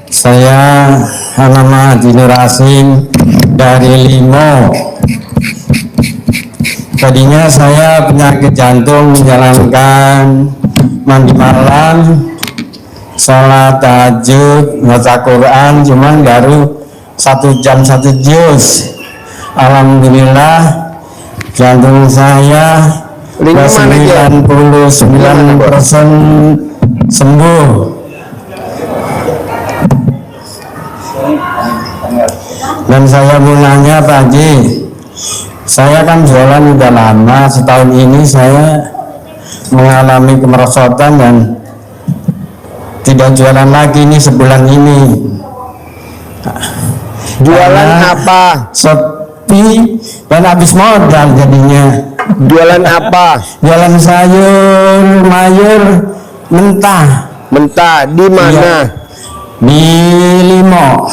Saya nama Haji Nur Asim dari Limo. Tadinya saya penyakit jantung, menjalankan mandi malam, sholat tahajud, baca Quran, cuman baru 1 jam 1 juz. Alhamdulillah jantung saya 99% sembuh. Dan saya mau nanya Pak Haji, saya kan jualan udah lama, setahun ini saya mengalami kemerosotan dan tidak jualan lagi nih sebulan ini. Jualan apa? Sepi dan habis modal jadinya. Jualan apa? Jualan sayur mayur mentah. Mentah di mana? Iya. Di Limo,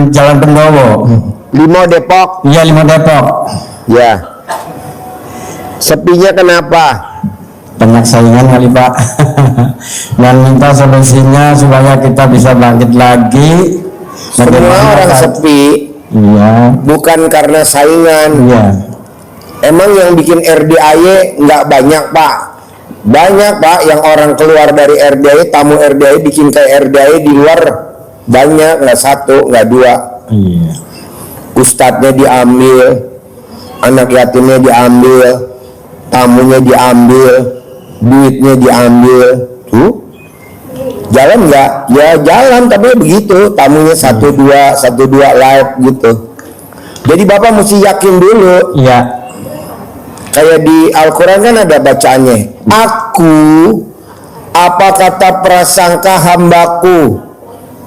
Jalan Pendowo. Limo Depok. Iya, Limo Depok. Ya. Sepinya kenapa? Banyak saingan kali Pak. Dan minta solusinya supaya kita bisa bangkit lagi. Semua orang sepi. Iya. Bukan karena saingan. Iya. Emang yang bikin RDAY nggak banyak Pak? Banyak Pak yang orang keluar dari RDAY, tamu RDAY bikin kayak RDAY di luar banyak, nggak 1, nggak 2. Iya. Ustadznya diambil, anak yatimnya diambil, tamunya diambil, duitnya diambil. Tuh jalan nggak? Ya jalan, tapi begitu tamunya 1-2 live gitu. Jadi Bapak mesti yakin dulu. Iya. Kayak di Al-Quran kan ada bacaannya, aku apa kata prasangka hambaku.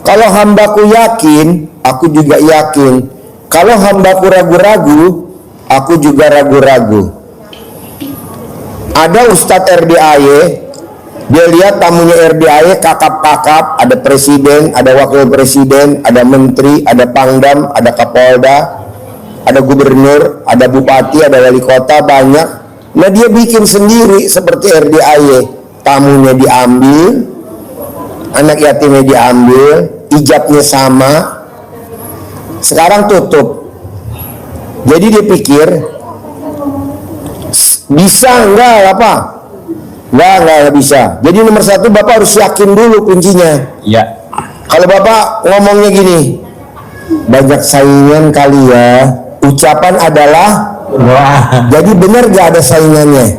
Kalau hambaku yakin, aku juga yakin. Kalau hambaku ragu-ragu, aku juga ragu-ragu. Ada Ustadz RDAY, dia lihat tamunya RDAY kakap-kakap, ada presiden, ada wakil presiden, ada menteri, ada pangdam, ada kapolda, ada gubernur, ada bupati, ada wali kota, banyak. Nah dia bikin sendiri seperti RDAY, tamunya diambil, anak yatimnya diambil, ijabnya sama, sekarang tutup. Jadi dia pikir bisa enggak apa? Enggak bisa. Jadi nomor 1 Bapak harus yakin dulu kuncinya. Iya. Kalau Bapak ngomongnya gini, banyak saingan kali ya, ucapan adalah Wah. jadi benar gak ada saingannya?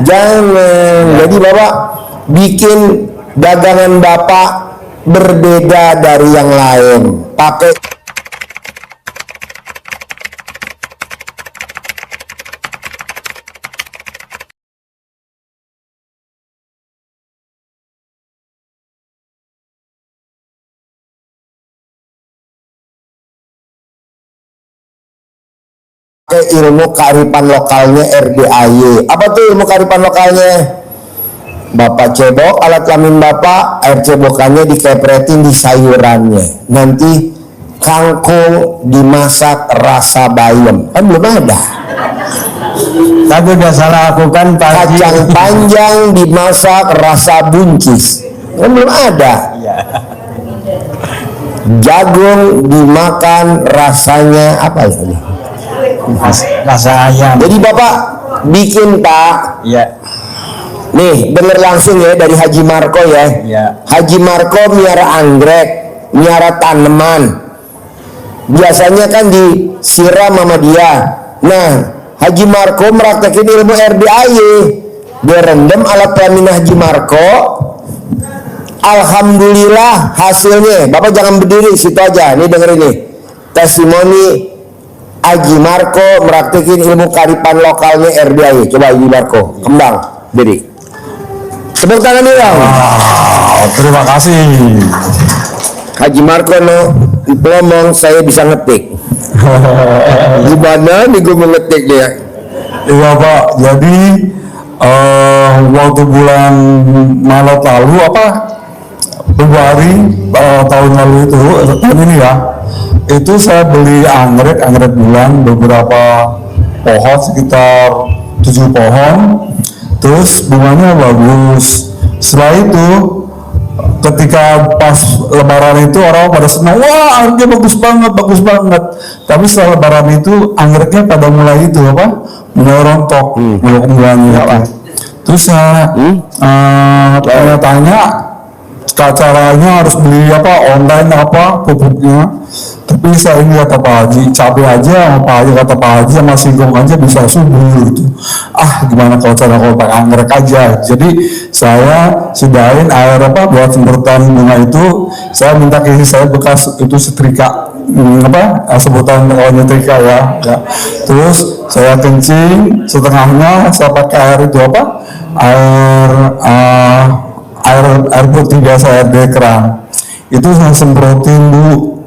Jangan. Jadi Bapak bikin dagangan Bapak berbeda dari yang lain. Pakai ilmu kearifan lokalnya RDAY. Apa tuh ilmu kearifan lokalnya? Bapak cebok alat kelamin Bapak, air cebokannya dikepretin di sayurannya. Nanti kangkung dimasak rasa bayam. Kan belum ada. Tapi udah salah aku kan Pak Haji. Kacang panjang dimasak rasa buncis. Kan belum ada. Jagung dimakan rasanya apa ya? Rasa ayam. Jadi Bapak bikin Pak. Iya. Nih denger langsung ya dari Haji Marko ya. Iya. Haji Marko miara anggrek, miara tanaman. Biasanya kan disiram sama dia. Nah Haji Marko meraktekin ilmu RDAY. Dia rendam alat kelamin Haji Marko. Alhamdulillah hasilnya. Bapak jangan berdiri situ aja. Nih denger ini testimoni Haji Marko meraktekin ilmu kearifan lokalnya RDAY. Coba Haji Marko kembang diri. Tepuk tangan nih Bang. Wow, terima kasih. Haji Marko no ngomong saya bisa ngetik. Gimana nih gue mengetik dia? Iya Pak, jadi waktu bulan Maret lalu apa Februari tahun lalu itu tahun ini ya, itu saya beli anggrek bulan beberapa pohon sekitar 7 pohon, terus bunganya bagus. Setelah itu ketika pas lebaran itu orang pada senang, wah anggreknya bagus banget, bagus banget. Tapi setelah lebaran itu anggreknya pada mulai itu apa? Mulai rontok, mulai Terus saya tanya-tanya, caranya harus beli apa online apa pupuknya. Tapi saya ini kata Pak Haji, cabai aja Pak Haji, kata Pak Haji sama singkong aja bisa subur gitu. Gimana kalau cara kalau pakai anggrek aja. Jadi saya sudahin air apa buat semprotan bunga itu, saya minta ke istri saya bekas itu setrika sebutan nyetrika ya. Terus saya kencing setengahnya, saya pakai air itu apa air putih biasa, air dari keran itu saya semprotin dulu.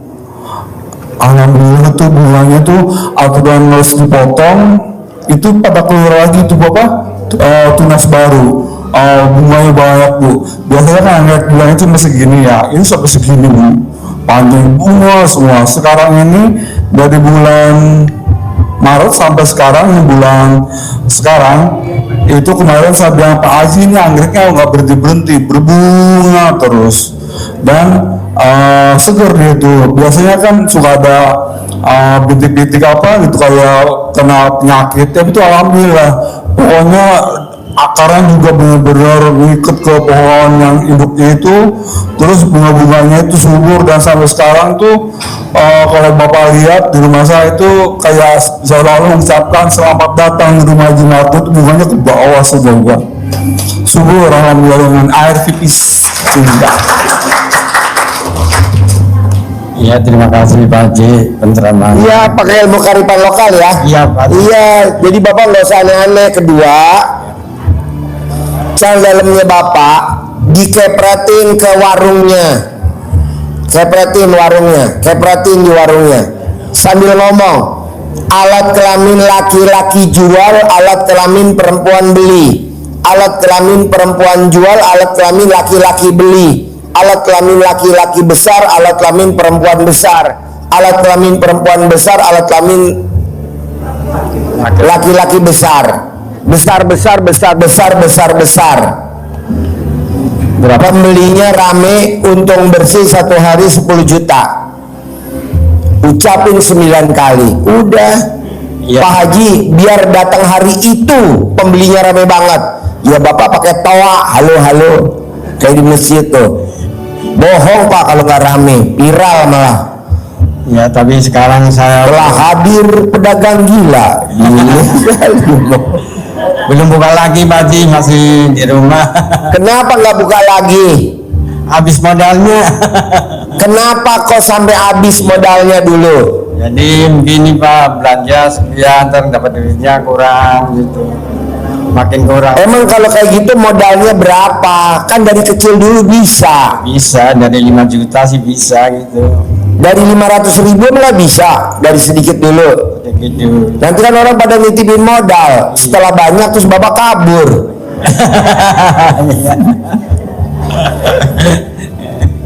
Alhamdulillah tuh bunganya tuh aturan harus dipotong itu pada keluar lagi tuh tunas baru. Bunganya banyak Bu. Biasanya kan anggrek bulan itu masih segini ya, ini sampai segini Bu, panjang bunga semua. Sekarang ini dari bulan Maret sampai sekarang, bulan sekarang itu kemarin saya bilang Pak Haji ini anggreknya nggak berhenti berbunga terus dan seger dia itu. Biasanya kan suka ada bintik-bintik apa gitu kayak kena penyakit, tapi itu alhamdulillah pokoknya akarnya juga benar-benar ngikut ke pohon yang induknya itu, terus bunga-bunganya itu subur dan sampai sekarang tuh kalau Bapak lihat di rumah saya itu kayak selalu mengucapkan selamat datang di rumah Haji Marto, itu bunganya ke bawah saja subur alhamdulillah dengan air pipis. Iya, terima kasih Pak Haji pencerahan. Iya, pakai ilmu kearifan lokal ya. Iya Pak. Iya, jadi Bapak nggak usah aneh-aneh. Kedua, cara dalamnya Bapak dikepretin ke warungnya, kepretin di warungnya sambil ngomong, alat kelamin laki-laki jual, alat kelamin perempuan beli, alat kelamin perempuan jual, alat kelamin laki-laki beli, alat kelamin laki-laki besar, alat kelamin perempuan besar, alat kelamin perempuan besar, alat kelamin laki-laki besar, besar. Pembelinya rame, untung bersih satu hari 10 juta. Ucapin 9 kali. Udah ya. Pak Haji, biar datang hari itu pembelinya rame banget. Ya Bapak pakai toa, halo kayak di masjid tuh. Bohong Pak kalau nggak rame, viral malah. Ya tapi sekarang saya telah hadir pedagang gila. Belum buka lagi Pak Haji, masih di rumah. Kenapa nggak buka lagi? Habis modalnya. Kenapa kok sampai habis modalnya dulu? Jadi begini Pak, belanja sekian, ntar dapat duitnya kurang gitu, makin kurang. Emang kalau kayak gitu modalnya berapa? Kan dari kecil dulu bisa. Bisa, dari 5 juta sih bisa gitu. Dari 500.000 malah bisa, dari sedikit dulu. Nanti kan orang pada nitipin modal, setelah banyak terus Bapak kabur.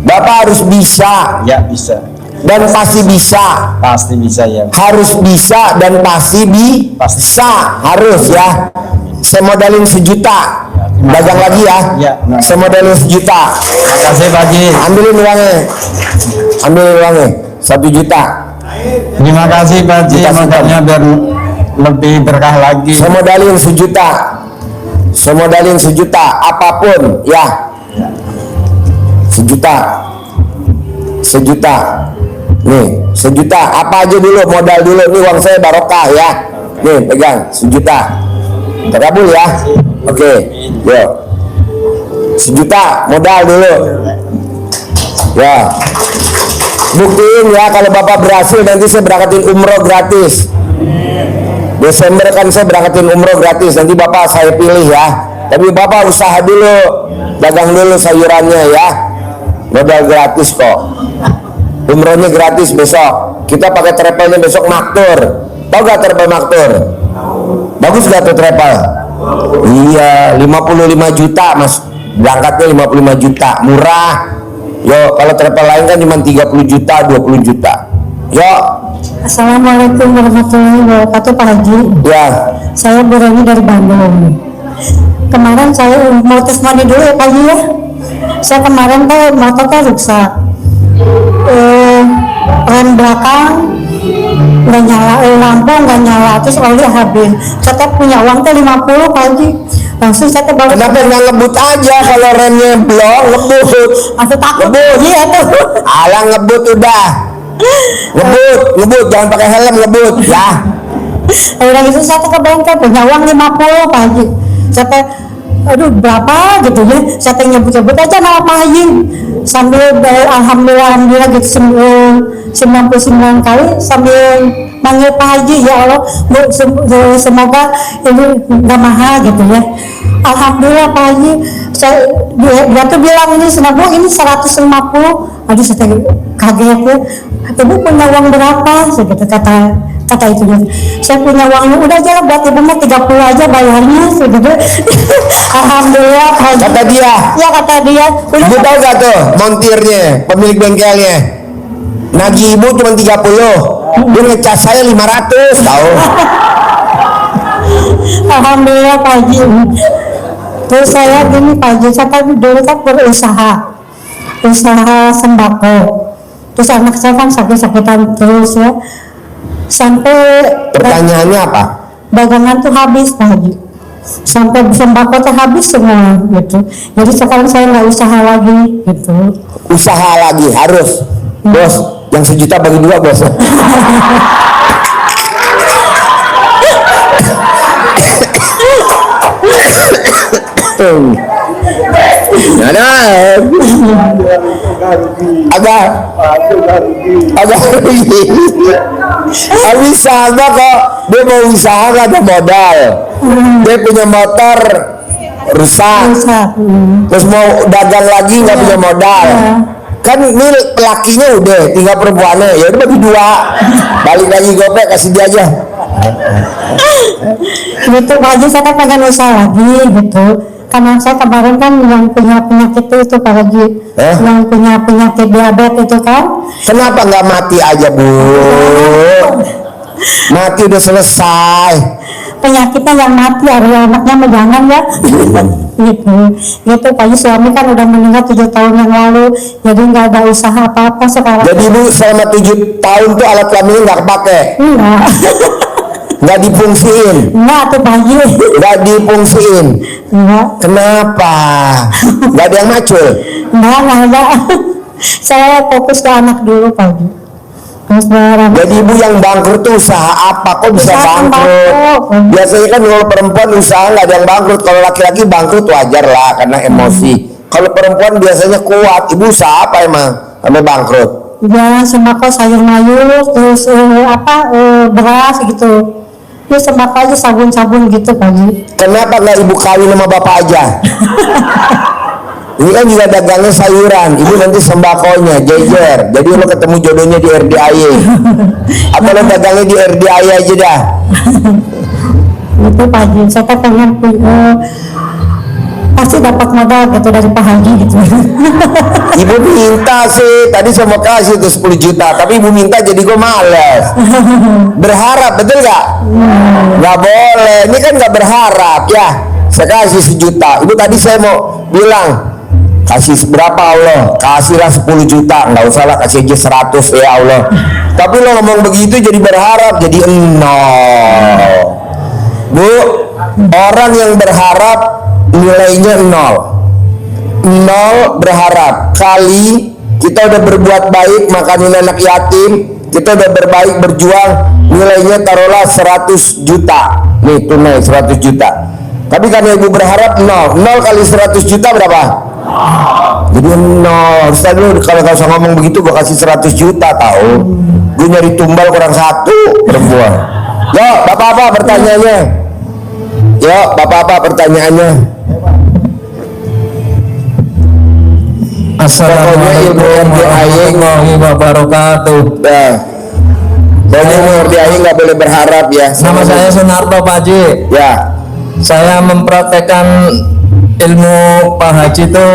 Bapak harus bisa. Ya bisa. Dan pasti bisa. Pasti bisa ya. Harus bisa dan pasti bisa. Harus ya. Saya modalin 1 juta. Dagang lagi ya. Ya. Saya modalin 1 juta. Makasih Pak Haji. Ambilin uangnya. 1 juta. Terima kasih Pak Haji, modalnya biar lebih berkah lagi. Saya modalin 1 juta. Apapun ya. 1 juta. Nih, 1 juta. Apa aja dulu, modal dulu. Nih uang saya barokah ya. Nih, pegang 1 juta. Terkabul ya. Oke, yuk. 1 juta modal dulu. Ya. Buktiin ya kalau Bapak berhasil, nanti saya berangkatin umroh gratis. Desember kan saya berangkatin umroh gratis. Nanti Bapak saya pilih ya. Tapi Bapak usaha dulu, dagang dulu sayurannya ya. Modal gratis kok. Umrohnya gratis besok. Kita pakai travelnya besok maktur. Tahu gak travel maktur? Bagus gak tuh travel? Iya, 55 juta Mas. Berangkatnya 55 juta, murah. Yo, kalau travel lain kan cuma 30 juta, 20 juta. Yo. Assalamualaikum warahmatullahi wabarakatuh Pak Haji. Ya. Saya Bu Reni dari Bandung. Kemarin saya mau tes mandi dulu ya Pak Haji ya. Saya kemarin tuh motornya rusak, rem belakang nggak nyala, lampu nggak nyala, terus oli habis. Saya punya uang tuh 50 pagi, langsung saya bawa. Kenapa nggak ngebut aja kalau remnya blok, ngebut? Aku takut iya tuh. Alah ngebut udah. Ngebut, jangan pakai helm ngebut ya. Udah gitu saya ke bengkel punya uang 50 pagi. Saya aduh berapa gitu ya, saya nyebut-nyebut aja nama Pak Haji sambil alhamdulillah gitu 99 kali sambil manggil Pak Haji, ya Allah semoga ini nggak mahal gitu ya. Alhamdulillah Pak Haji, dia tuh bilang ini senang ini 150. Aduh saya kaget ya, ibu punya uang berapa? Segitu kata itu ya. Saya punya uangnya udah aja buat ibu mah 30 aja bayarnya segitu. Alhamdulillah Pak Haji. Kata dia. Ya kata dia. Ibu tahu gak tuh montirnya, pemilik bengkelnya nagih ibu cuma 30, dia ngecas saya 500 tahu. Alhamdulillah Pak Haji. Terus saya gini Pak Haji, saya kan dulu kan berusaha sembako. Terus anak saya kan sakit-sakitan terus ya. Sampai Pertanyaannya apa? dagangan tuh habis Pak Haji. Sampai sembako tuh habis semua gitu. Jadi sekarang saya nggak usaha lagi gitu. Usaha lagi harus. Bos, yang 1 juta bagi 2 bos. agak usaha kok, dia mau usaha gak ada modal, dia punya motor rusak, terus mau dagang lagi nggak punya modal, kan ini lakinya udah tinggal perempuannya, ya udah bagi 2, balik lagi gopek kasih dia aja. Gitu Pak Haji, saya kan pengen usaha lagi gitu. Karena saya kemarin kan yang punya penyakit itu Pak Haji, yang punya penyakit diabetes itu kan. Kenapa nggak mati aja Bu? Mati udah selesai. Penyakitnya yang mati, ada anaknya jangan ya. gitu Pak Haji, suami kan udah meninggal 7 tahun yang lalu, jadi nggak ada usaha apa-apa sekarang. Jadi Bu selama 7 tahun tuh alat kelaminnya nggak kepake? Enggak. Nggak difungsiin? Enggak tuh Pak Haji. Nggak difungsiin? Enggak. Kenapa? Nggak ada yang macul? Nggak ada. Saya fokus ke anak dulu Pak Haji. Jadi Ibu yang bangkrut tuh usaha apa? Kok bisa bangkrut? Biasanya kan kalau perempuan usaha nggak ada yang bangkrut. Kalau laki-laki bangkrut wajar lah karena emosi. Kalau perempuan biasanya kuat. Ibu usaha apa emang sampai bangkrut? Ya sembako sayur mayur, terus beras gitu. Ya sembako aja, sabun-sabun gitu Pak Haji. Kenapa nggak Ibu kawin sama bapak aja? Ini kan juga dagangnya sayuran, Ibu nanti sembakonya jejer. Jadi lo ketemu jodohnya di RDIY. Atau lo dagangnya di RDIY aja dah. Itu Pak Haji, saya pengen pasti dapat modal gitu dari Pak Haji gitu. Ibu minta sih, tadi saya mau kasih tuh 10 juta, tapi Ibu minta jadi gue males. Berharap, betul gak? Gak boleh, ini kan gak berharap ya. Saya kasih 1 juta, Ibu tadi saya mau bilang kasih berapa Allah? Kasihlah 10 juta, nggak usah lah kasih aja 100 ya Allah. Tapi lo ngomong begitu jadi berharap, jadi 0. Bu, orang yang berharap nilainya 0 berharap, kali kita udah berbuat baik makanin anak yatim, kita udah berbaik berjuang, nilainya taruhlah 100 juta nih tunai 100 juta. Tapi karena Ibu berharap 0 kali 100 juta berapa? Jadi 0. Ustaz lu kalau gak usah ngomong begitu gua kasih 100 juta tahu. Gue nyari tumbal kurang 1 perempuan. Yo bapak apa pertanyaannya? Yo bapak apa pertanyaannya? Assalamualaikum warahmatullahi wabarakatuh. Banyak RDIY nggak boleh berharap ya. Nama saya Sunarto Pak Haji. Ya. Saya mempraktekkan ilmu Pak Haji itu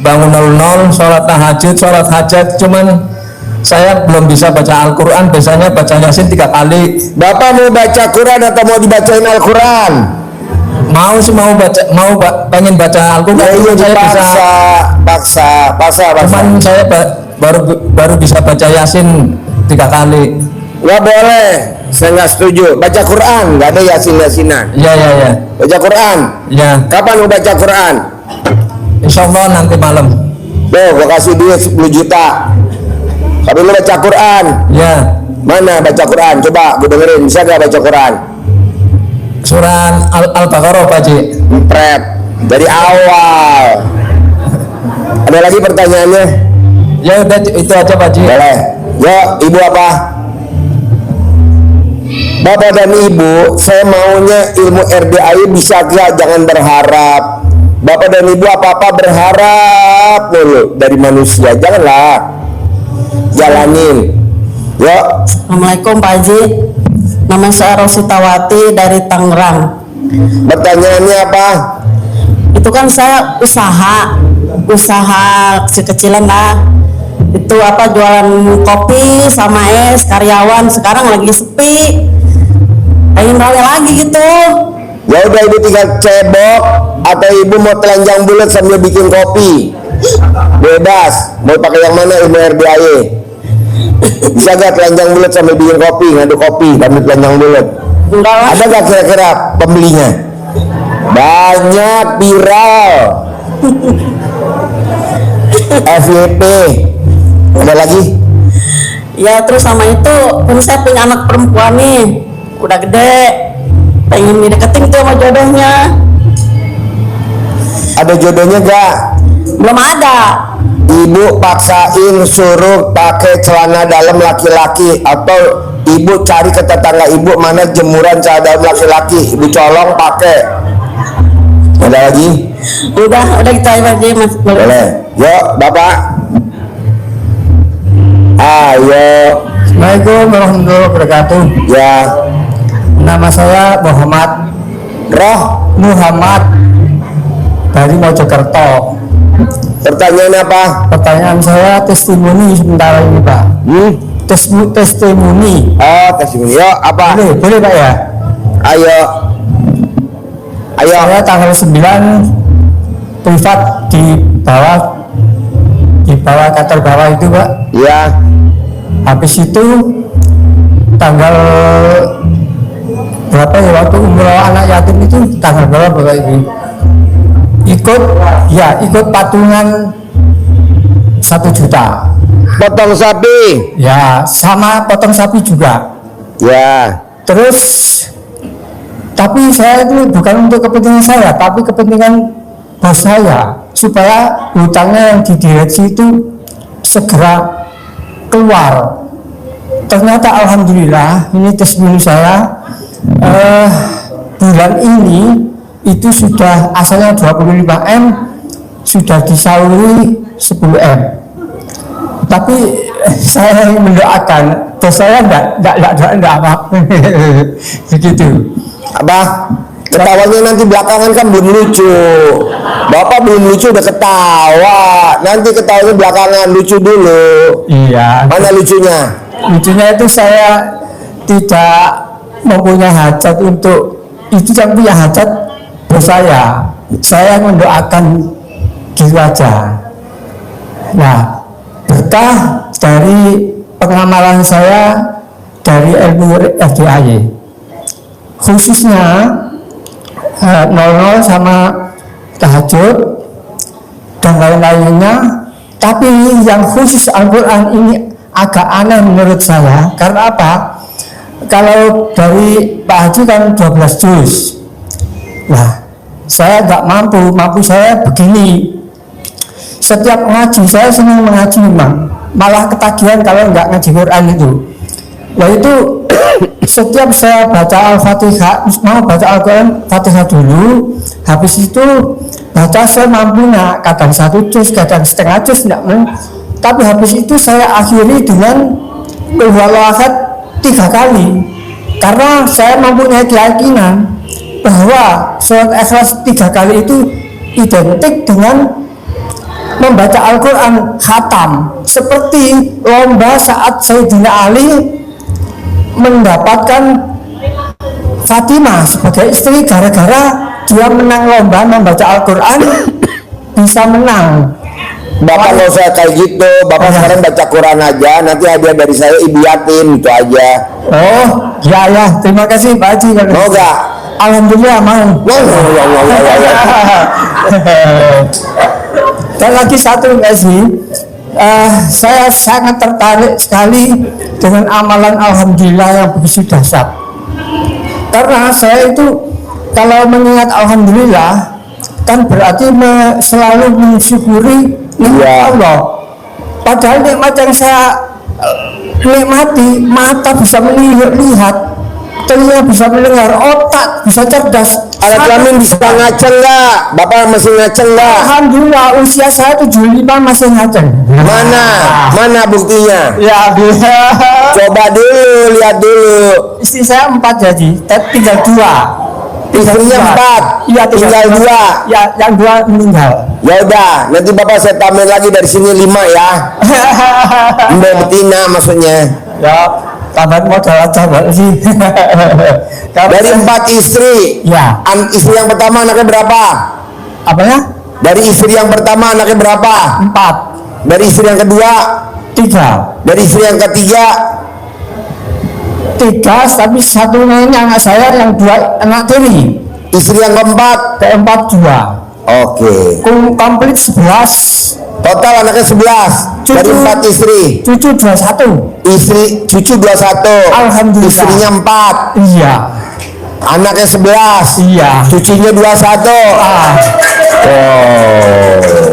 bangun 00, sholat tahajud, sholat hajat. Cuman saya belum bisa baca Al-Quran. Biasanya baca Yasin 3 kali. Bapak mau baca Quran atau mau dibacain Al-Quran? mau sih pengen baca Al-Quran. Ya iya Saya bisa, paksa. cuman saya baru bisa baca Yasin 3 kali. Nggak boleh, saya nggak setuju. Baca Quran, nggak ada Yasin-Yasinan. Ya. Baca Quran. Ya, Kapan mau baca Quran? insya Allah nanti malam. Tuh, gua kasih duit 10 juta. Tapi lu baca Quran. Ya, Mana baca Quran? Coba gue dengerin, bisa nggak baca Quran? surah Al-Baqarah Pak Haji. Prep dari awal. Ada lagi pertanyaannya? Ya udah itu aja Pak Haji. Boleh. Ya, ibu apa? Bapak dan ibu, saya maunya ilmu RDAI bisa gak? Jangan berharap. Bapak dan ibu apa-apa berharap mulu dari manusia. Janganlah. Jalanin. Yuk. Assalamualaikum Pak Haji. Nama saya Rositawati dari Tangerang. Pertanyaannya apa? Itu kan saya usaha kecil-kecilan lah. Itu apa, jualan kopi sama es, karyawan sekarang lagi sepi. Pengen rame lagi gitu. Ya udah, ibu tinggal cebok atau ibu mau telanjang bulat sambil bikin kopi. Bebas. Mau pakai yang mana ilmu RDAI? Bisa gak telanjang bulat sambil bikin kopi, ngaduk kopi sambil telanjang bulat? Enggak lah. Ada gak kira-kira pembelinya? Banyak, viral. FYP. Ada lagi? Ya terus sama itu, kan saya punya anak perempuan nih, udah gede. Pengen dideketin tuh sama jodohnya. Ada jodohnya gak? Belum ada. Ibu paksain suruh pakai celana dalam laki-laki, atau ibu cari ke tetangga ibu mana jemuran celana dalam laki-laki, ibu colong pakai. Ada lagi? Udah gitu aja Mas. Boleh. Yuk bapak. Ayo. Assalamualaikum warahmatullahi wabarakatuh. Ya. Nama saya Muhammad dari Mojokerto. Pertanyaan apa? Pertanyaan saya testimoni sebentar ini Pak. Testimoni. Oh, testimoni. Yuk, apa? Boleh Pak ya? Ayo. Saya tanggal 9 privat di bawah kantor bawah itu Pak. Ya. Habis itu tanggal berapa ya, waktu umroh anak yatim itu tanggal berapa Bapak Ibu? Ikut patungan 1 juta. Potong sapi. Ya, sama potong sapi juga. Ya. Terus tapi saya itu bukan untuk kepentingan saya, tapi kepentingan bos saya, supaya hutangnya yang di direksi itu segera keluar. Ternyata alhamdulillah, ini testimoni saya, bulan ini itu sudah asalnya 25M, sudah disaluri 10M. Tapi saya mendoakan bos saya enggak apa. Begitu. Apa? Ketawanya nanti belakangan kan belum lucu. Bapak belum lucu udah ketawa. Nanti ketawanya belakangan, lucu dulu. Iya. Mana lucunya? Lucunya itu saya tidak mempunyai hajat untuk itu, yang punya hajat bos saya. Saya mendoakan gitu aja. Nah, berkah dari pengamalan saya dari ilmu RDAI, khususnya 00 sama tahajud dan lain-lainnya. Tapi yang khusus Al-Quran ini agak aneh menurut saya. Karena apa? Kalau dari Pak Haji kan 12 juz. Nah, saya nggak mampu saya begini. Setiap ngaji, saya senang mengaji memang, malah ketagihan kalau nggak ngaji Quran itu. Nah itu setiap saya baca Al-Fatihah, mau baca Al-Quran, Fatihah dulu, habis itu baca saya mampunya, kadang 1 juz, kadang setengah juz, tapi habis itu saya akhiri dengan Qul huwallahu ahad 3 kali, karena saya mempunyai keyakinan bahwa surat Ikhlas 3 kali itu identik dengan membaca Al-Quran khatam, seperti lomba saat Sayyidina Ali mendapatkan Fatimah sebagai istri gara-gara dia menang lomba membaca Al-Quran bisa menang. Bapak nggak usah kayak gitu. Bapak sekarang baca Quran aja. Nanti hadiah dari saya ibu yatim itu aja. Oh ya, terima kasih Pak Haji. Mau gak? Alhamdulillah mau. Dan lagi satu nggak sih, saya sangat tertarik sekali dengan amalan Alhamdulillah yang begitu dahsyat. Karena saya itu kalau mengingat Alhamdulillah kan berarti selalu mensyukuri nikmat Allah. Padahal nikmat yang saya nikmati, mata bisa melihat, telinga bisa mendengar, otak bisa cerdas. Alat kelamin bisa ngaceng nggak? Bapak masih ngaceng nggak? Alhamdulillah usia saya 75 masih ngaceng. Mana buktinya? Ya bisa. Coba dulu, lihat dulu. Istri saya 4 jadi, tapi tinggal 2. Istrinya 4, Iya, tinggal 2. Ya, yang 2 meninggal. Ya udah, nanti bapak saya tambahin lagi dari sini 5 ya. Mbak betina maksudnya. Ya, tambahan modal aja Pak sih. Dari 4 istri. Ya. Istri yang pertama anaknya berapa? Apa ya? Dari istri yang pertama anaknya berapa? 4. Dari istri yang kedua? 3. Dari istri yang ketiga? 3, tapi satunya ini anak saya, yang 2 anak tiri. Istri yang keempat? Keempat 2. Oke. Komplit 11. Total anaknya 11. Dari 4 istri. Cucu 21. Istri cucu 21. Alhamdulillah. Istrinya 4. Iya. Anaknya 11. Iya. Cucunya 21. Oh.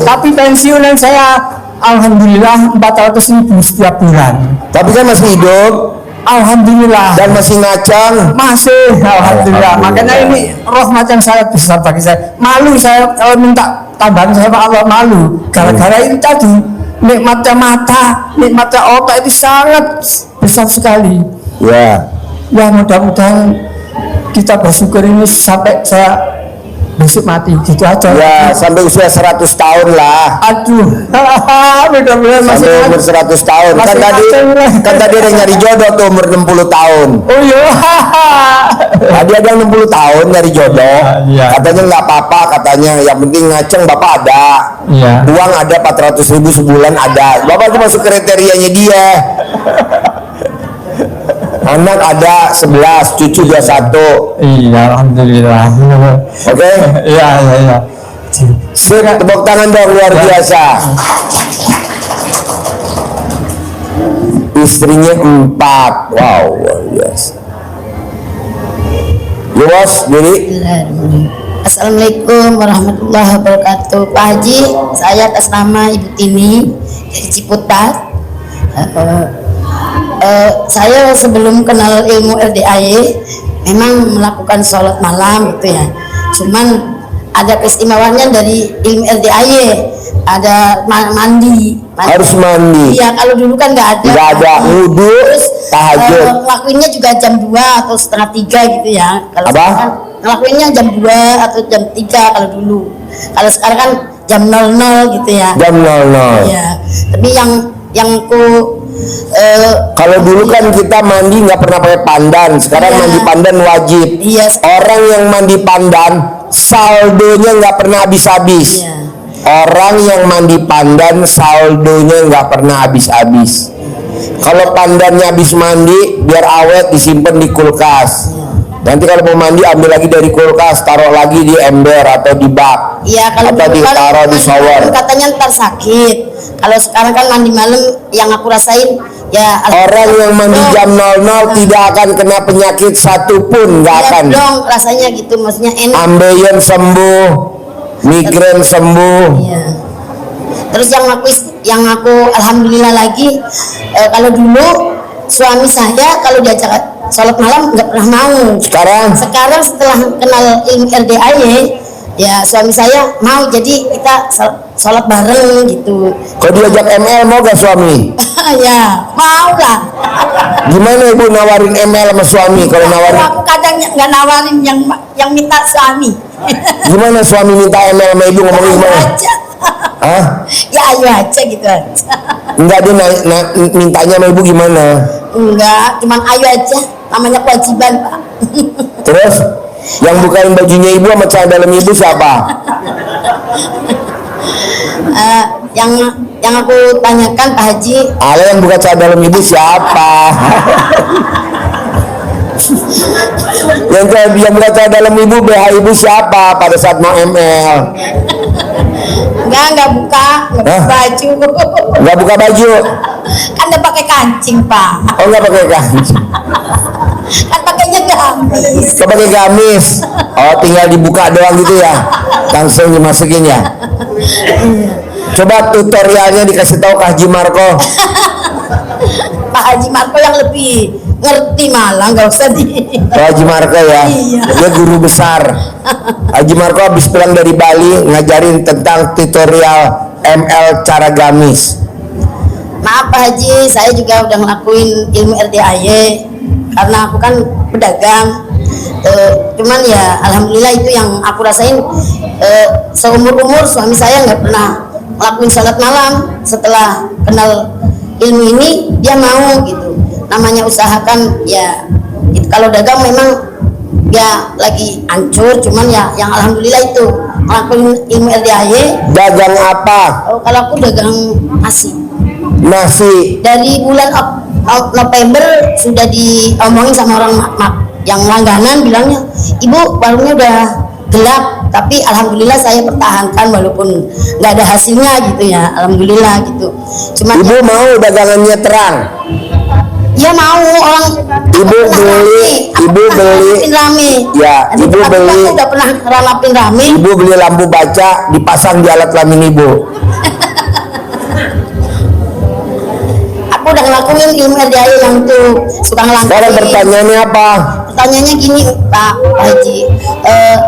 Tapi pensiunan saya alhamdulillah 400.000 setiap bulan. Tapi kan masih hidup Alhamdulillah. dan masih ngacang. Masih alhamdulillah. Makanya ini rahmat yang sangat besar bagi saya. Malu saya kalau minta tambahan sama Allah, malu. Gara-gara ini tadi nikmatnya mata, nikmatnya otak itu sangat besar sekali. Ya. Ya mudah-mudahan kita bersyukur ini sampai saya besok mati gitu aja. Ya, sampai usia 100 tahun lah. Aduh, mudah-mudahan masih Sampai umur 100 tahun. Kan masih tadi ngaceng lah. kan tadi ada nyari jodoh tuh umur 60 tahun. Oh iya. Tadi ada yang 60 tahun nyari jodoh. Iya. Katanya nggak apa-apa, katanya yang penting ngaceng bapak ada. Iya. Uang ada 400.000 sebulan ada. Bapak itu masuk kriterianya dia. Anak ada 11, cucu 21. Iya, alhamdulillah. Oke? Iya. Sip, tepuk tangan dong, luar biasa. Istrinya 4. Wow, luar biasa. Ya bos, jadi Assalamualaikum warahmatullahi wabarakatuh. Pak Haji, saya atas nama Ibu Tini dari Ciputat. Saya sebelum kenal ilmu RDAY memang melakukan sholat malam gitu ya. Cuman ada keistimewaannya dari ilmu RDAY, ada mandi. harus mandi. Iya, kalau dulu kan nggak ada. Nggak ada wudu, Terus tahajud. ngelakuinnya juga jam 2 atau setengah 3 gitu ya. Kalau Apa? sekarang ngelakuinnya jam 2 atau jam 3 kalau dulu. Kalau sekarang kan jam 00 gitu ya. Jam 00. Iya. Tapi yang Kalau dulu kan kita mandi nggak pernah pakai pandan, sekarang Iya. mandi pandan wajib. Iya. Orang yang mandi pandan saldonya nggak pernah habis-habis. Iya. Orang yang mandi pandan saldonya nggak pernah habis-habis. Kalau pandannya habis mandi, biar awet disimpan di kulkas. Nanti kalau mau mandi ambil lagi dari kulkas, taruh lagi di ember atau di bak. Iya, kalau atau dulu kan ditaruh di mandi shower. malam katanya ntar sakit. Kalau sekarang kan mandi malam yang aku rasain ya Orang yang mandi jam 00 tidak akan kena penyakit satupun, nggak ya, akan. dong rasanya gitu, maksudnya enak. Ambeien sembuh, migrain sembuh. Iya. Terus yang aku alhamdulillah lagi kalau dulu suami saya kalau diajak sholat malam nggak pernah mau. Sekarang Sekarang setelah kenal ilmu RDAY ya suami saya mau, jadi kita sholat bareng gitu. kalau diajak ML mau gak suami? Ya mau lah. Gimana ibu nawarin ML sama suami? Kalau nawarin, Aku kadang nggak nawarin yang minta suami. gimana suami minta ML sama ibu ngomongin Ayo gimana? aja. Hah? Ya ayo aja gitu aja. Enggak, dia mintanya sama ibu gimana? Enggak, cuman ayo aja, namanya kewajiban Pak. Terus Yang bukain bajunya ibu sama celana dalam ibu siapa? Yang aku tanyakan Pak Haji, Ale yang buka celana dalam ibu siapa? yang buka celana dalam ibu BH ibu siapa pada saat mau ML? enggak buka baju. Nggak buka baju? Kan dia pakai kancing Pak. Oh nggak pakai kancing? Kan pakainya gamis. Kok pakai gamis? Oh tinggal dibuka doang gitu ya? Langsung dimasukin ya? Coba tutorialnya dikasih tahu ke Haji Marco. Pak Haji Marco yang lebih ngerti malah, nggak usah di. Oh, Haji Marco ya? Iya. Dia guru besar. Haji Marco habis pulang dari Bali ngajarin tentang tutorial ML cara gamis. Maaf Pak Haji, saya juga udah ngelakuin ilmu RDAY karena aku kan pedagang. Cuman ya alhamdulillah itu yang aku rasain, seumur-umur suami saya nggak pernah ngelakuin sholat malam. Setelah kenal ilmu ini dia mau gitu. Namanya usahakan ya, kalau dagang memang ya lagi hancur, cuman ya yang alhamdulillah itu ngelakuin ilmu RDAY. Dagang apa? Kalau aku dagang nasi. Nasi. Dari bulan November sudah diomongin sama orang yang langganan, bilangnya ibu warungnya udah gelap, tapi alhamdulillah saya pertahankan walaupun nggak ada hasilnya gitu ya, alhamdulillah gitu. Cuman ibu ya, mau dagangannya terang? ya mau orang ibu beli rame. Ya, di ibu beli. Aku udah pernah rapin rame. Ibu beli lampu baca dipasang di alat kelamin ibu. Aku udah ngelakuin ilmu RDAY yang tuh suka ngelangkain. Sekarang pertanyaannya apa? Pertanyaannya gini Pak Haji,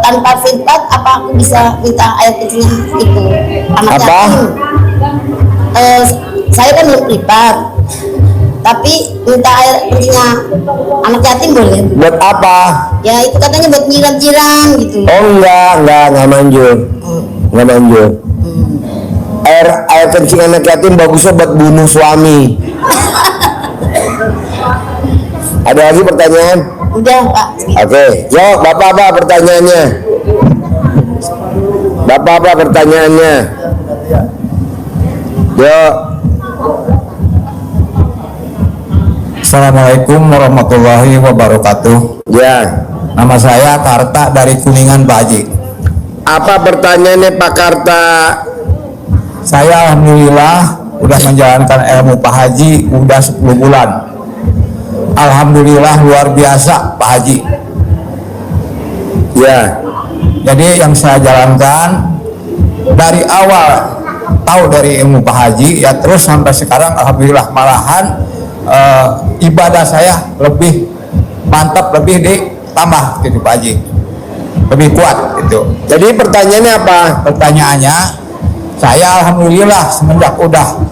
tanpa firqat apa aku bisa minta air kecilnya itu anak Apa? yatim? Saya kan belum privat, tapi minta air kecilnya anak yatim boleh? Buat apa? Ya itu katanya buat jiran-jiran gitu. Oh enggak manjur. Enggak manjur. Air kencing anak yatim bagusnya buat bunuh suami. Ada lagi pertanyaan? Udah Pak. Oke, yuk Bapak apa pertanyaannya? Bapak apa pertanyaannya? Yuk. Assalamualaikum warahmatullahi wabarakatuh. Ya. Nama saya Karta dari Kuningan, Pak Haji. Apa pertanyaannya Pak Karta? Saya alhamdulillah udah menjalankan ilmu Pak Haji udah 10 bulan. Alhamdulillah luar biasa Pak Haji. Ya. Jadi yang saya jalankan dari awal tahu dari ilmu Pak Haji ya, terus sampai sekarang alhamdulillah malahan ibadah saya lebih mantap, lebih ditambah gitu Pak Haji, lebih kuat gitu. Jadi pertanyaannya apa? Pertanyaannya, saya alhamdulillah semenjak udah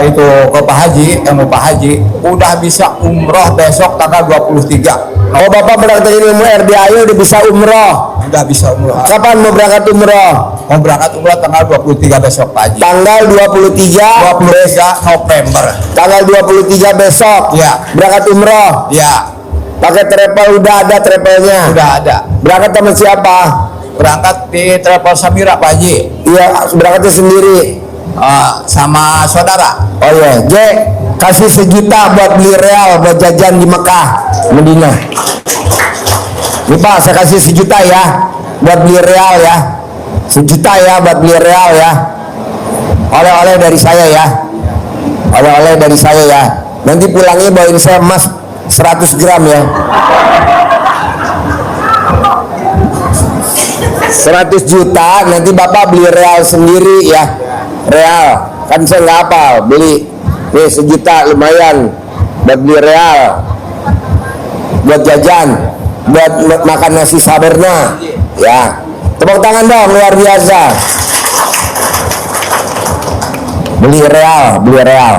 itu ke Pak Haji, ilmu Pak Haji, udah bisa umroh besok tanggal 23. Oh Bapak berangkat ilmu RDAY udah bisa umroh. Udah bisa umroh. Kapan mau berangkat umroh? Mau berangkat umroh tanggal 23 besok Pak Haji. Tanggal 23 November. Tanggal 23 besok. Ya. Berangkat umroh. Ya. Pakai travel, udah ada travelnya. Udah ada. Berangkat sama siapa? Berangkat di Travel Samira Pak Haji. Iya, berangkatnya sendiri. Sama saudara. Oh iya, Jack, kasih 1 juta buat beli real buat jajan di Mekah, Madinah. Nih Pak, saya kasih 1 juta ya buat beli real ya. 1 juta ya buat beli real ya. Oleh-oleh dari saya ya. Oleh-oleh dari saya ya. Nanti pulangnya bawain saya emas 100 gram ya. 100 juta nanti Bapak beli real sendiri ya. Real kan saya nggak hafal, beli nih 1 juta lumayan buat beli real, buat jajan, buat makan nasi saberna ya. Tepuk tangan dong, luar biasa. Beli real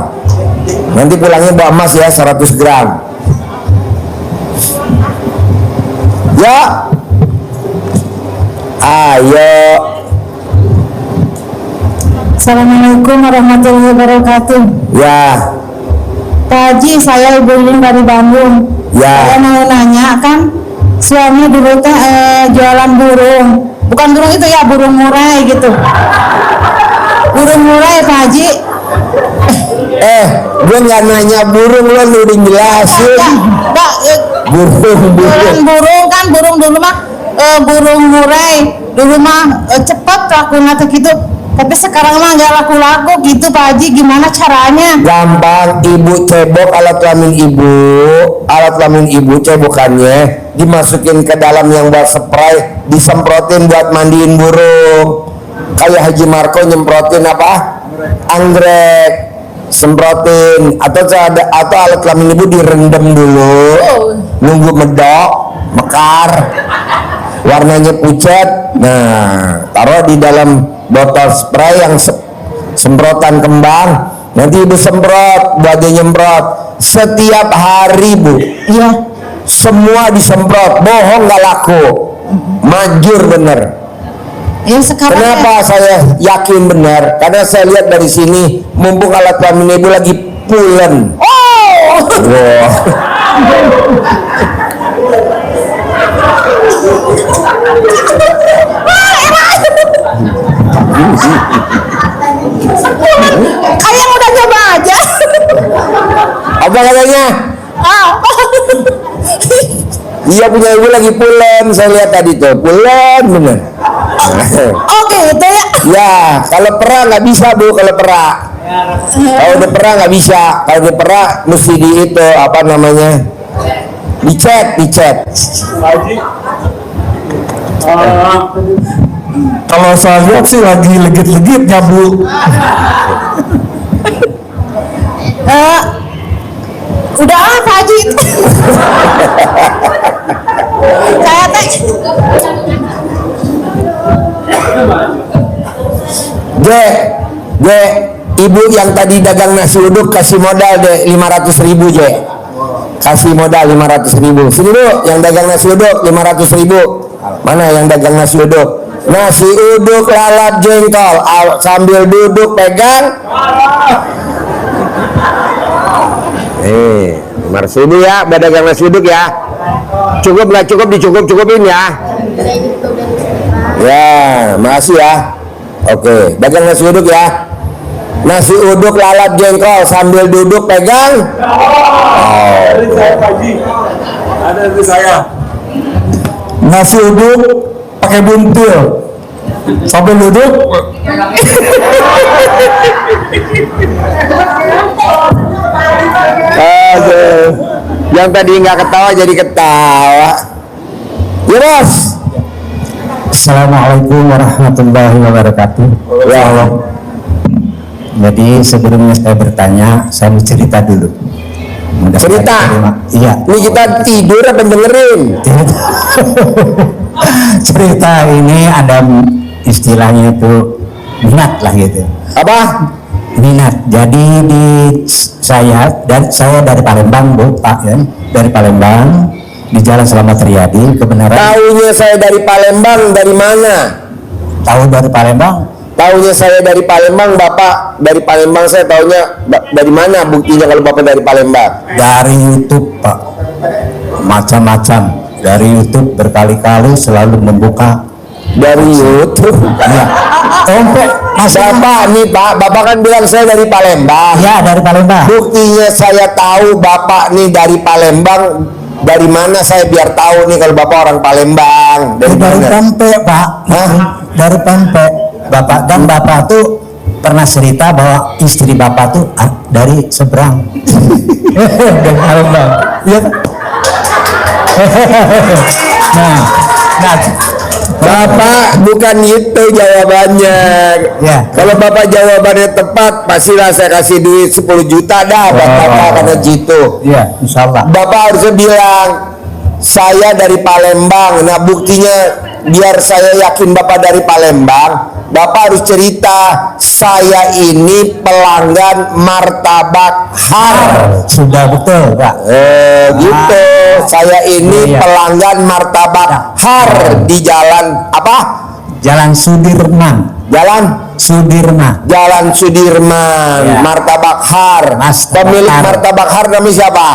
nanti pulangnya bawa emas ya 100 gram ya. Ayo. Assalamualaikum warahmatullahi wabarakatuh. Ya. Pak Haji, saya Ibu Lilin dari Bandung. Ya. Saya mau nanya kan, suami dulu teh jualan burung, bukan burung itu ya, burung murai gitu. Burung murai Pak Haji. Gue nggak nanya burung, lo udah jelasin. Jualan burung kan, burung dulu mah burung murai dulu mah cepet lakunya tuh gitu. Tapi sekarang mah nggak laku-laku gitu Pak Haji, gimana caranya? Gampang, ibu cebok alat kelamin ibu cebokannya dimasukin ke dalam yang buat spray, disemprotin buat mandiin burung. Kayak Haji Marco nyemprotin apa? Anggrek, semprotin. Atau alat kelamin ibu direndam dulu, nunggu medok, mekar, warnanya pucat. Nah, taruh di dalam botol spray yang semprotan kembang. Nanti ibu semprot, buat dia nyemprot setiap hari Bu. Iya. Semua disemprot, bohong nggak laku, majur bener. Ya sekarang Kenapa saya yakin benar? Karena saya lihat dari sini, mumpung alat kelamin ibu lagi pulen. Wow. Kayak udah coba aja. Apa katanya? Iya, punya ibu lagi pulen, saya lihat tadi tuh pulen bener. Oke itu ya. Ya, kalau perah nggak bisa Bu, kalau perah. Kalau udah perah nggak bisa. Kalau udah perah mesti di itu apa namanya? Dicet. Kalau saya lihat sih lagi legit-legitnya Bu. Udah Pak Haji. Saya teh. Ibu yang tadi dagang nasi uduk kasih modal deh 500.000 kasih modal 500.000. Sini Bu, yang dagang nasi uduk 500.000. Mana yang dagang nasi uduk? Nasi uduk lalap jengkol, sambil duduk pegang. 500.000 ya, dagang nasi uduk ya. Cukup nggak cukup, dicukup-cukupin ya. Ya, makasih ya. Oke, dagang nasi uduk ya. Nasi uduk lalap jengkol sambil duduk pegang. Dari saya Pak Haji. Ada dari saya. Nasi uduk pakai buntil. Sambil duduk. Aduh. Yang tadi nggak ketawa jadi ketawa. Ya Bos. Assalamualaikum warahmatullahi wabarakatuh. Ya. Jadi sebelumnya saya bertanya, saya mau cerita dulu. Cerita? Iya. Ini kita tidur apa dengerin? Cerita ini ada istilahnya itu minat lah gitu. Apa? Minat. Jadi saya dari Palembang Bu, Pak ya, dari Palembang di Jalan Selamat Riyadi. Kebenaran. Taunya saya dari Palembang, dari mana? Tahu dari Palembang? Taunya saya dari Palembang, Bapak dari Palembang, saya taunya dari mana buktinya kalau Bapak dari Palembang? Dari YouTube Pak, macam-macam dari YouTube, berkali-kali selalu membuka Dari YouTube? ya. Bapak nih Pak, Bapak kan bilang saya dari Palembang. Ya, dari Palembang. Buktinya saya tahu Bapak nih dari Palembang. Dari mana saya biar tahu nih kalau Bapak orang Palembang? Dari mana? Pempek Pak. Hah? Dari Pempek Bapak, dan Bapak tuh pernah cerita bahwa istri Bapak tuh dari seberang. Dari Palembang. Iya kan? Nah, Bapak bukan itu jawabannya. Ya. Kalau Bapak jawabannya tepat, pastilah saya kasih duit 10 juta dah buat Bapak karena gitu. iya, insya Allah. Bapak harusnya bilang saya dari Palembang. Nah buktinya biar saya yakin Bapak dari Palembang, Bapak harus cerita saya ini pelanggan martabak har. Sudah betul Pak. Gitu. Saya ini Iya. pelanggan martabak har di jalan apa? Jalan Sudirman. Jalan Sudirman. Jalan Sudirman. Ya. Martabak har. Martabak Pemilik Har. martabak har namanya siapa?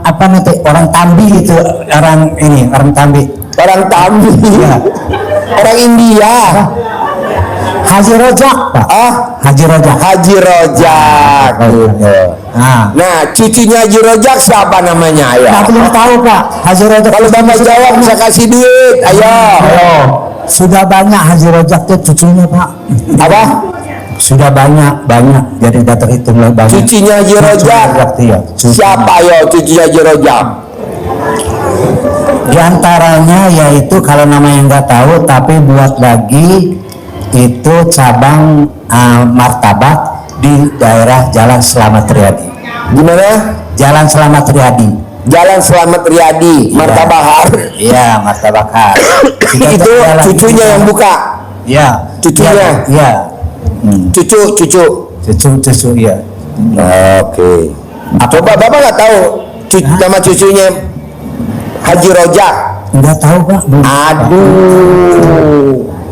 apa nanti orang Tambi itu, orang Tambi. Orang Tambi. Ya. Orang India. Haji Rojak, Pak. Haji Rojak. Haji Rojak. Gitu. Nah, cucunya Haji Rojak siapa namanya? Ya. Nah, belum tahu, Pak. Haji Rojak. Kalau Bapak jawab bisa kasih duit. Ayo. Sudah banyak Haji Rojak tuh cucunya, Pak. Apa? Sudah banyak, jadi tidak terhitung lah banyak. Cucunya Haji Rojak. Ya. Siapa yo cucunya Haji Rojak? Di antaranya yaitu kalau namanya nggak tahu, tapi buat lagi itu cabang martabak di daerah Jalan Slamet Riyadi. Gimana? Jalan Slamet Riyadi. Jalan Slamet Riyadi, Martabak Har. Iya, Martabak Har. Itu cucunya yang buka. Iya. Cucunya. Iya. Cucu, ya. Oke. Coba Bapak nggak tahu nama cucunya Haji Rojak? Nggak tahu, Pak.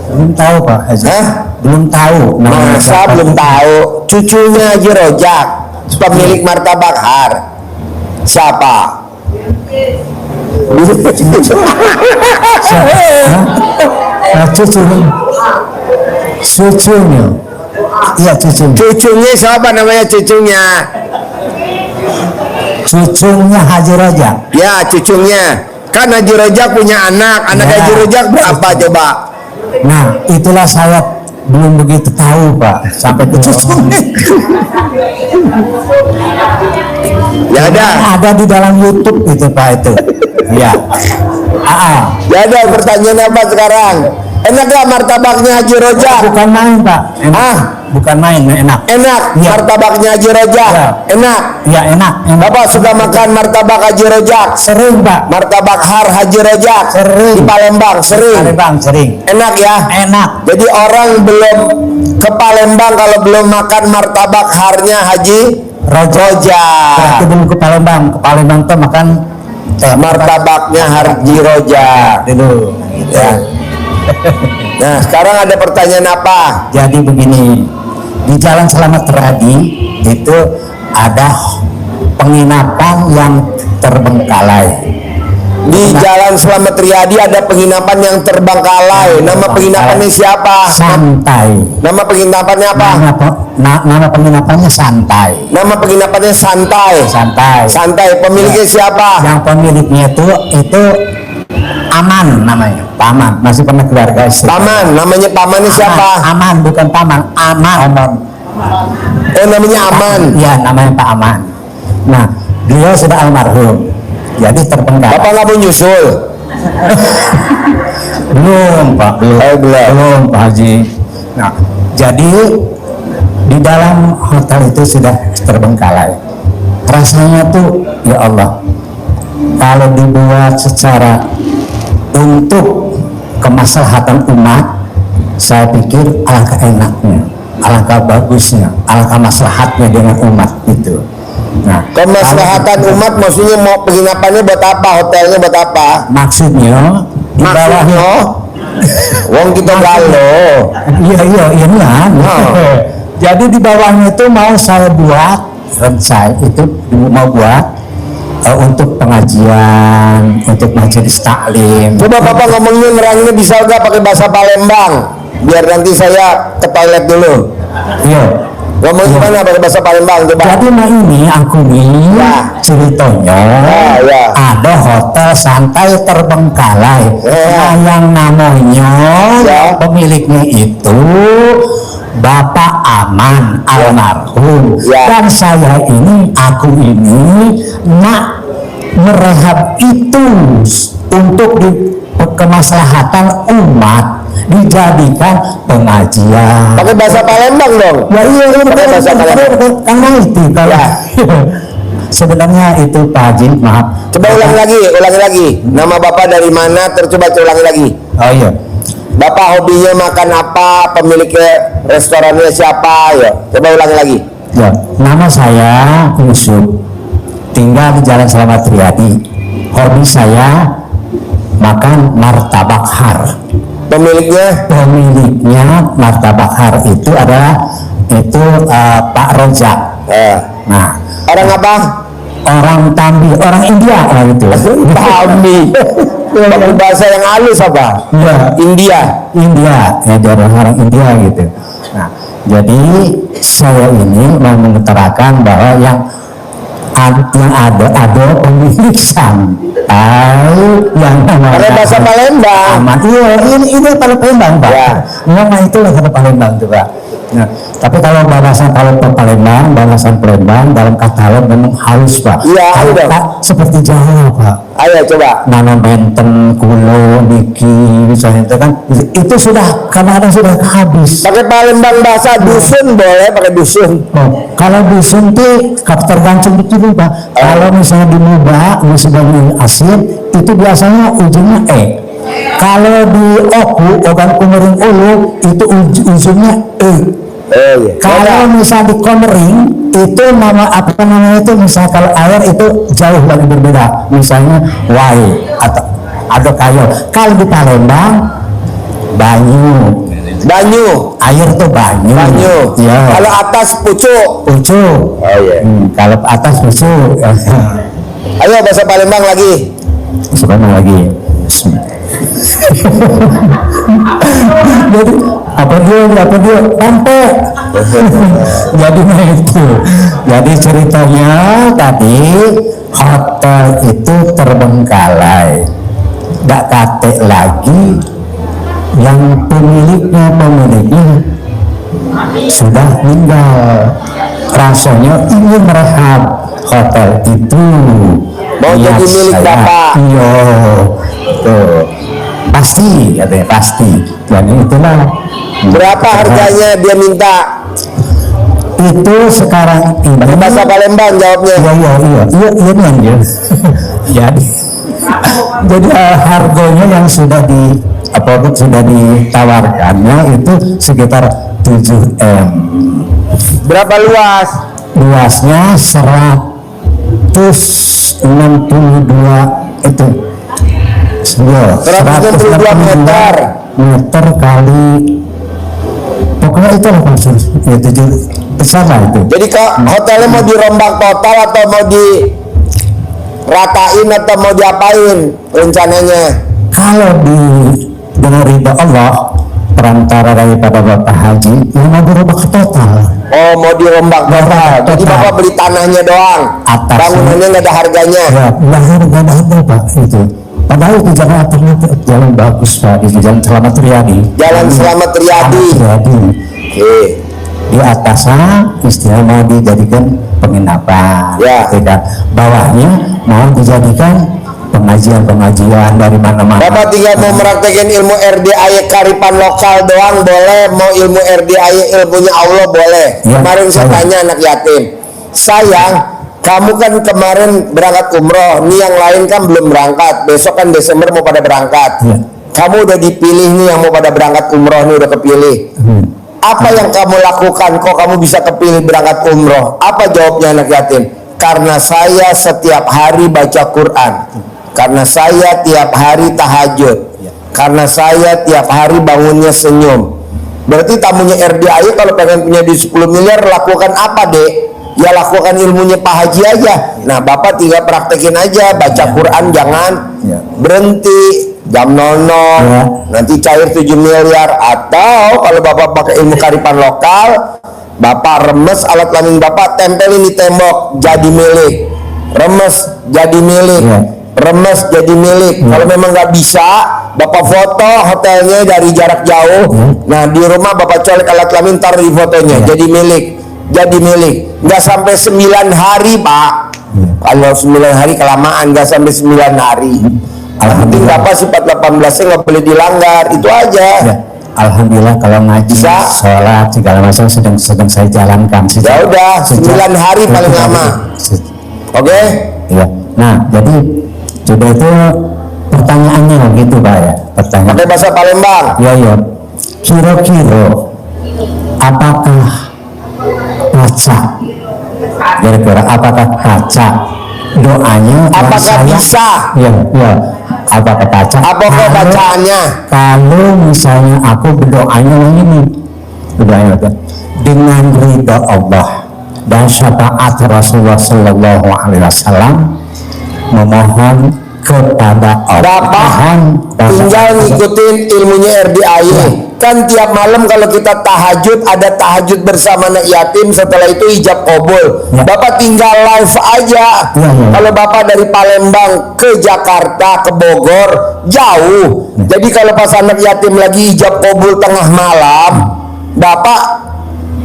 Belum tahu, Pak. Hah? Belum tahu. Masa belum tahu? Cucunya Haji Rojak, pemilik Martabak Har. Siapa? Cucunya. Iya, cucunya. Cucunya siapa namanya cucunya? Cucunya Haji Rojak. Ya, cucunya. Kan Haji Rojak punya anak. Anak Ya. Haji Rojak berapa coba? Nah, itulah saya belum begitu tahu, Pak, sampai ke cucunya. Ya ada. Di dalam YouTube itu, Pak, itu. Ya. Ya ada, pertanyaan apa sekarang? Enak gak martabaknya Haji Rojak? Bukan main, Pak. Enak. Bukan main, enak. Enak. Ya. Martabaknya Haji Rojak. Ya. Enak. Ya, enak. Bapak suka makan martabak Haji Rojak? Sering, Pak. Martabak Har Haji Rojak? Sering. Di Palembang sering. Palembang sering. Enak ya? Enak. Jadi orang belum ke Palembang kalau belum makan martabak Harnya Haji Rojak. Berarti belum ke Palembang. Ke Palembang tuh makan Martabaknya Haji Rojak dulu. ya. Nah, sekarang ada pertanyaan apa? Jadi begini, di Jalan Slamet Riyadi itu ada penginapan yang terbengkalai. Di Jalan Slamet Riyadi ada penginapan yang terbengkalai. Nama penginapannya siapa? Santai. Nama penginapannya apa? Nama penginapannya Santai. Nama penginapannya Santai. Santai. Santai. Pemiliknya siapa? Yang pemiliknya itu Aman namanya. Paman. Masih pernah keluarga. Paman. Namanya pamannya siapa? Aman, bukan paman. Aman. Oh, namanya Aman. Iya, namanya Pak Aman. Nah, beliau sudah almarhum. Jadi terbengkalai. Bapak nggak mau nyusul? Belum, Pak. Belum, Pak Haji. Nah, jadi di dalam hotel itu sudah terbengkalai. Rasanya tuh, ya Allah, kalau dibuat secara untuk kemaslahatan umat, saya pikir alangkah enaknya, alangkah bagusnya, alangkah maslahatnya dengan umat itu. Nah, kemaslahatan umat maksudnya mau penginapannya buat apa? Hotelnya buat apa? Maksudnya di bawahnya, wong kita galau. iya kan. Jadi di bawahnya itu mau saya buat, saya itu mau buat untuk pengajian, untuk majelis taklim. Coba Bapak ngomongnya nerangnya bisa nggak pakai bahasa Palembang? Biar nanti saya ke toilet dulu. Iya. Ngomong gimana pakai bahasa Palembang coba? Jadi ini aku nih ceritanya ada hotel santai terbengkalai. Nah, yang namanya pemiliknya itu Bapak Aman almarhum. Dan saya ini, aku ini nak merehab itu untuk kemaslahatan umat, dijadikan pengajian. Pakai bahasa Palembang dong. Ya iya pakai bahasa Palembang. Karena itu kalau sebenarnya itu Pak Haji, maaf. Coba ulangi lagi. Nama Bapak dari mana? Tercoba ulangi lagi. Oh iya. Bapak hobinya makan apa? Pemiliknya restorannya siapa? Ya. Coba ulangi lagi. Ya, nama saya Yusuf. Tinggal di Jalan Slamet Riyadi. Hobi saya makan martabak har. Pemiliknya martabak har itu adalah Pak Rojak. Nah, orang apa? orang Tambi, orang India lah itu. Tambi. Pakai bahasa yang halus apa? Ya, India. ya dari orang India gitu. Nah, jadi saya ini mau mengutarakan bahwa yang ada pemilik sampai yang Pakai bahasa Palembang. amat. Iya, ini Palembang, Pak. Ya. Memang itulah kata Palembang tuh, Pak. Nah, tapi kalau bahasan Palembang dalam katalog memang halus, Pak. Iya, Kalau udah. Pak, seperti Jawa, Pak. Ayo coba. Nana benten, kulo, niki, misalnya itu kan, itu sudah kadang-kadang sudah habis. Pakai Palembang bahasa dusun boleh, pakai dusun. Oh, kalau disuntik tergantung betul, Pak. Kalau misalnya di muba, misalnya asin, itu biasanya ujungnya e. Kalau di ogan kumering ulu, itu ujungnya e. Oh iya. Kalau misalnya di komering, itu nama apa namanya itu, misalnya kalau air itu jauh lagi berbeda, misalnya wai atau ada kayo. Kalau di Palembang, banyu, air tuh banyu. Ya. Kalau atas pucuk. Pucuk. Oh iya. Kalau atas pucuk. Ayo bahasa Palembang lagi. Sebentar lagi. Jadi apa dia sampai. Jadi nah itu. Jadi ceritanya tadi hotel itu terbengkalai, nggak kate lagi, yang pemiliknya sudah meninggal. Rasanya ingin merehab hotel itu. Mau Ya, jadi milik saya, Bapak. Iya, tuh pasti, katanya pasti. Dan itulah. Berapa harganya dia minta? Itu sekarang ini. Pakai bahasa Palembang jawabnya. Iya nih. Jadi harganya yang sudah ditawarkannya itu sekitar 7M. Berapa luas? Luasnya 162 itu. 162 meter kali, pokoknya itu lah maksud itu besar lah itu. Jadi hotelnya mau dirombak total atau mau diratain atau mau diapain rencananya? Kalau dengan ridha Allah perantara daripada Bapak Haji, yang mau dirubah total. Oh, mau dirombak total. Jadi Bapak beli tanahnya doang. Bangunannya nggak ada harganya. Ya, nggak ada harga, Pak, itu. Padahal itu jalan alternatif, jalan bagus, Pak, itu jalan Selamat Riyadi. Jalan Selamat Riyadi. Oke. Di atasnya istilah mau dijadikan penginapan, ya. Kan? Bawahnya mau dijadikan pengajian dari mana-mana. Bapak tinggal mau meraktekin ilmu RDAY kearifan lokal doang boleh, mau ilmu RDAY ilmunya Allah boleh. Ya, kemarin saya tanya anak yatim, sayang, kamu kan kemarin berangkat umroh, nih yang lain kan belum berangkat, besok kan Desember mau pada berangkat. Ya. Kamu udah dipilih nih yang mau pada berangkat umroh nih udah kepilih. Apa yang kamu lakukan kok kamu bisa kepilih berangkat umroh? Apa jawabnya anak yatim? Karena saya setiap hari baca Quran. Karena saya tiap hari tahajud. Karena saya tiap hari bangunnya senyum. Berarti tamunya RDAY kalau pengen punya di 10 miliar lakukan apa, Dek? Ya lakukan ilmunya Pak Haji aja. Nah, Bapak tinggal praktekin aja, baca Quran jangan berhenti jam 00, nanti cair 7 miliar. Atau kalau Bapak pakai ilmu kearifan lokal, Bapak remes alat kelamin Bapak, tempelin di tembok, jadi milik. Remes jadi milik. Remes jadi milik. Kalau memang nggak bisa, Bapak foto hotelnya dari jarak jauh. Nah, di rumah Bapak colek alat kelamin, taruh di fotonya, jadi milik. Jadi milik. Nggak sampai 9 hari, Pak. Kalau 9 hari kelamaan, nggak sampai 9 hari. Penting Bapak sifat 18-nya nggak boleh dilanggar, itu aja. Alhamdulillah kalau ngaji, sholat segala macam sedang saya jalankan. Ya udah, 9 hari paling lama. Oke? Iya. Nah, jadi coba itu pertanyaannya gitu, Pak, ya. Pertanyaan. Pakai bahasa Palembang. Ya. Kira-kira apakah kaca doanya? Apakah bisa? Ya. Apakah kaca? Apakah bacaannya? Kalau misalnya aku berdoanya ini, dengan ridha Allah, dan syafaat Rasulullah Sallallahu Alaihi Wasallam, memohon kepada Allah. Bapak tinggal ngikutin ilmunya RDIY. Kan tiap malam kalau kita tahajud, ada tahajud bersama anak yatim, setelah itu ijab kabul. Ya. Bapak tinggal live aja. Ya. Kalau Bapak dari Palembang ke Jakarta, ke Bogor, jauh. Jadi kalau pas anak yatim lagi ijab kabul tengah malam, Bapak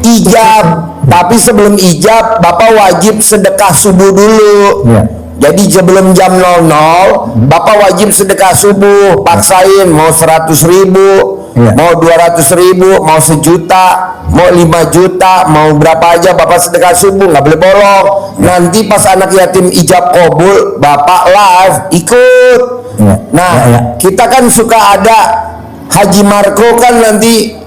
ijab. Tapi sebelum ijab, Bapak wajib sedekah subuh dulu. Ya. Jadi sebelum jam 00, Bapak wajib sedekah subuh. Paksain, mau 100.000, Ya. mau 200.000, mau 1 juta, mau 5 juta, mau berapa aja Bapak sedekah subuh, nggak boleh bolong. Nanti pas anak yatim ijab kabul, Bapak live ikut. Ya. Nah, Ya. kita kan suka ada Haji Marco kan nanti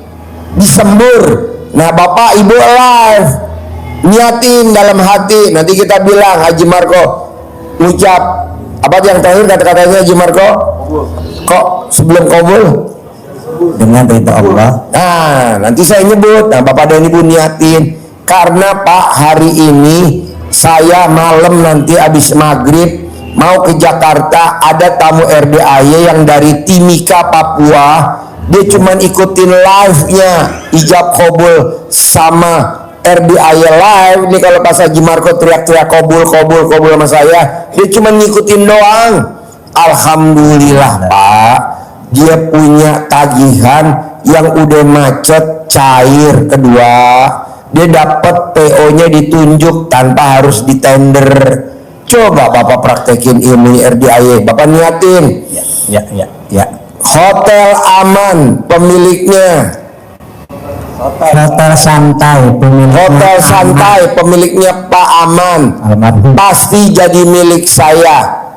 disembur. Nah, Bapak Ibu live niatin dalam hati. Nanti kita bilang, Haji Marco ucap apa yang terakhir kata-katanya Haji Marco? Kok sebelum kabul? Dengan ridha Allah. Nah, nanti saya nyebut. Nah, Bapak dan Ibu niatin. Karena Pak, hari ini saya malam nanti habis maghrib mau ke Jakarta. Ada tamu RDIY yang dari Timika, Papua. Dia cuman ikutin live-nya ijab kabul sama RDIY live. Ini kalau pas Haji Marco teriak-teriak kabul sama saya, dia cuman ngikutin doang. Alhamdulillah Pak, dia punya tagihan yang udah macet cair. Kedua, dia dapat PO-nya ditunjuk tanpa harus ditender. Coba Bapak praktekin ilmu RDIY, Bapak niatin. Ya. Hotel Aman pemiliknya, Hotel Santai pemiliknya. Hotel Santai pemiliknya Pak Aman, Almarhum. pasti jadi milik saya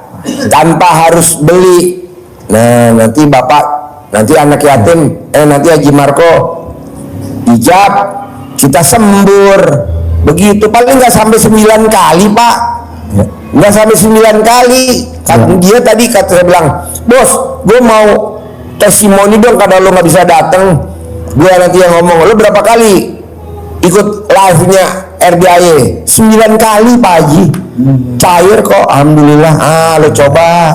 tanpa harus beli. Nah, nanti Bapak, nanti anak yatim, nanti Haji Marco ijab, kita sembur. Begitu, paling nggak sampai 9 kali Pak. Ya. Nggak sampai 9 kali. Dia tadi saya bilang, bos, gue mau testimoni dong karena lo nggak bisa datang. Gue nanti yang ngomong, lo berapa kali ikut live-nya RDIY? 9 kali Pak Haji. Cair kok, alhamdulillah. Lo coba.